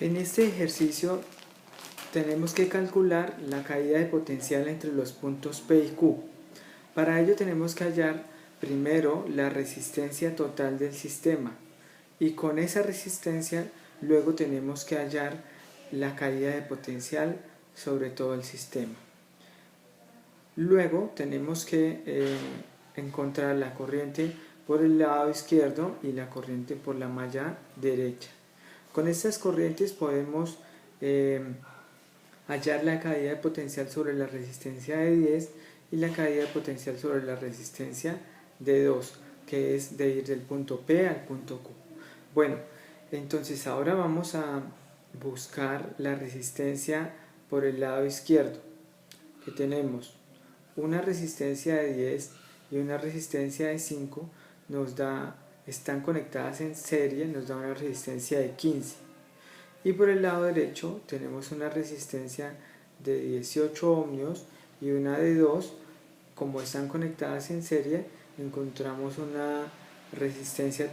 En este ejercicio tenemos que calcular la caída de potencial entre los puntos P y Q. Para ello tenemos que hallar primero la resistencia total del sistema y con esa resistencia luego tenemos que hallar la caída de potencial sobre todo el sistema. Luego tenemos que encontrar la corriente por el lado izquierdo y la corriente por la malla derecha. Con estas corrientes podemos hallar la caída de potencial sobre la resistencia de 10 y la caída de potencial sobre la resistencia de 2, que es de ir del punto P al punto Q. Bueno, entonces ahora vamos a buscar la resistencia por el lado izquierdo, que tenemos una resistencia de 10 y una resistencia de 5, están conectadas en serie, nos da una resistencia de 15. Y por el lado derecho tenemos una resistencia de 18 ohmios y una de 2. Como están conectadas en serie, encontramos una resistencia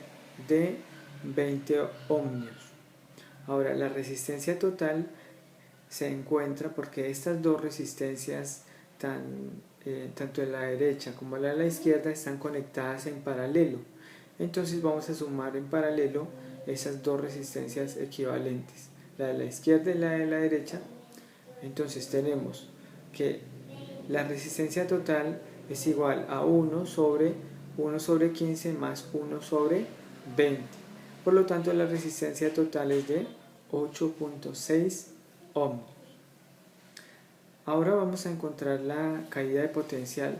de 20 ohmios. Ahora, la resistencia total se encuentra porque estas dos resistencias, tanto en la derecha como en la izquierda, están conectadas en paralelo. Entonces vamos a sumar en paralelo esas dos resistencias equivalentes, la de la izquierda y la de la derecha. Entonces tenemos que la resistencia total es igual a 1 sobre 15 más 1 sobre 20. Por lo tanto, la resistencia total es de 8.6 ohmios. Ahora vamos a encontrar la caída de potencial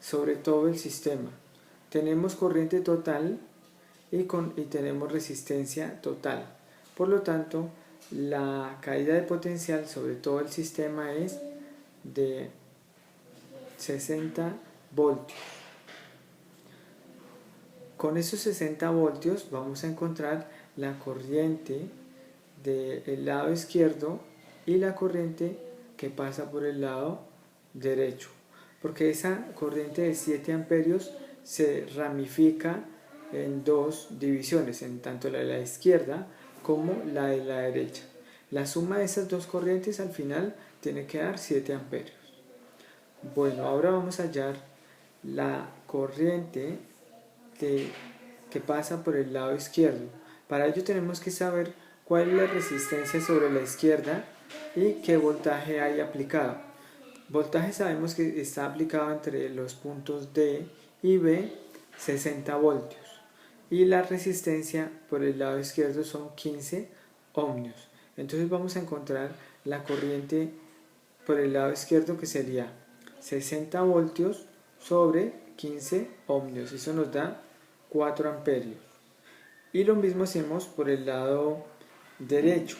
sobre todo el sistema. Tenemos corriente total y tenemos resistencia total. Por lo tanto, la caída de potencial sobre todo el sistema es de 60 voltios. Con esos 60 voltios vamos a encontrar la corriente del lado izquierdo y la corriente que pasa por el lado derecho, porque esa corriente de 7 amperios se ramifica en dos divisiones, en tanto la de la izquierda como la de la derecha. La suma de esas dos corrientes al final tiene que dar 7 amperios. Bueno, ahora vamos a hallar la corriente que pasa por el lado izquierdo. Para ello tenemos que saber cuál es la resistencia sobre la izquierda y qué voltaje hay aplicado. Voltaje sabemos que está aplicado entre los puntos D y B, 60 voltios. Y la resistencia por el lado izquierdo son 15 ohmios. Entonces vamos a encontrar la corriente por el lado izquierdo, que sería 60 voltios sobre 15 ohmios. Eso nos da 4 amperios. Y lo mismo hacemos por el lado derecho.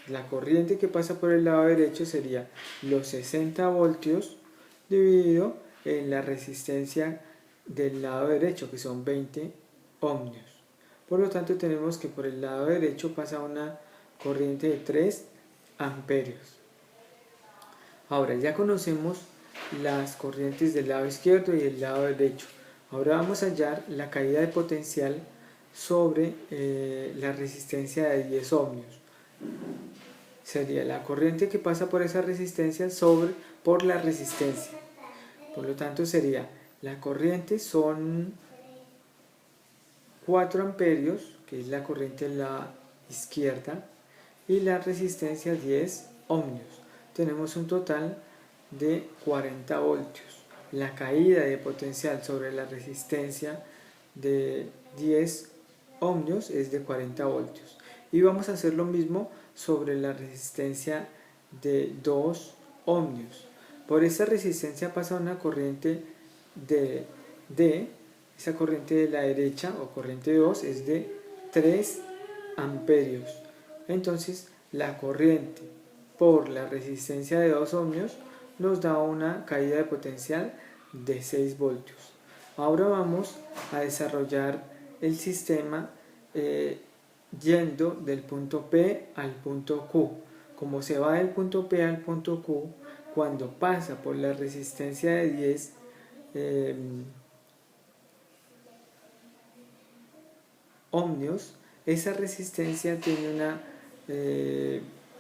La corriente que pasa por el lado derecho sería los 60 voltios dividido en la resistencia del lado derecho, que son 20 ohmios. Por lo tanto, tenemos que por el lado derecho pasa una corriente de 3 amperios. Ahora ya conocemos las corrientes del lado izquierdo y del lado derecho. Ahora vamos a hallar la caída de potencial sobre la resistencia de 10 ohmios. Sería la corriente que pasa por esa resistencia por la resistencia. Por lo tanto sería, la corriente son 4 amperios, que es la corriente de la izquierda, y la resistencia 10 ohmios. Tenemos un total de 40 voltios. La caída de potencial sobre la resistencia de 10 ohmios es de 40 voltios. Y vamos a hacer lo mismo sobre la resistencia de 2 ohmios. Por esta resistencia pasa una corriente de esa corriente de la derecha o corriente 2 es de 3 amperios. Entonces la corriente por la resistencia de 2 ohmios nos da una caída de potencial de 6 voltios. Ahora vamos a desarrollar el sistema yendo del punto P al punto Q. Como se va del punto P al punto Q, cuando pasa por la resistencia de 10 ohmios, esa resistencia tiene una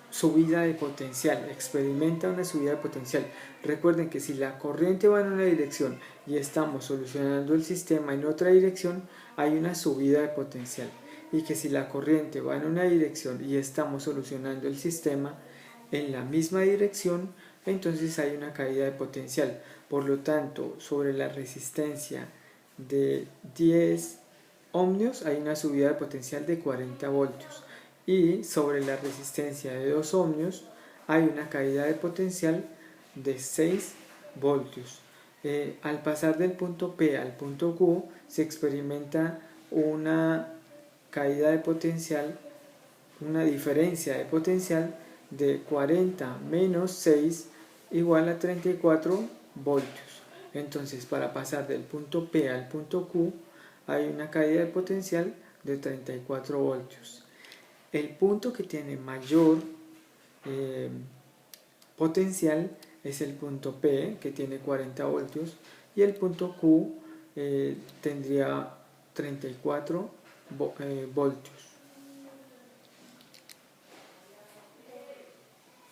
subida de potencial, experimenta una subida de potencial. Recuerden que si la corriente va en una dirección y estamos solucionando el sistema en otra dirección, hay una subida de potencial. Y que si la corriente va en una dirección y estamos solucionando el sistema en la misma dirección, entonces hay una caída de potencial. Por lo tanto, sobre la resistencia de 10 ohmios hay una subida de potencial de 40 voltios. Y sobre la resistencia de 2 ohmios hay una caída de potencial de 6 voltios. Al pasar del punto P al punto Q se experimenta una caída de potencial, una diferencia de potencial de 40 menos 6 igual a 34 voltios. Entonces, para pasar del punto P al punto Q hay una caída de potencial de 34 voltios. El punto que tiene mayor potencial es el punto P, que tiene 40 voltios, y el punto Q tendría 34 voltios.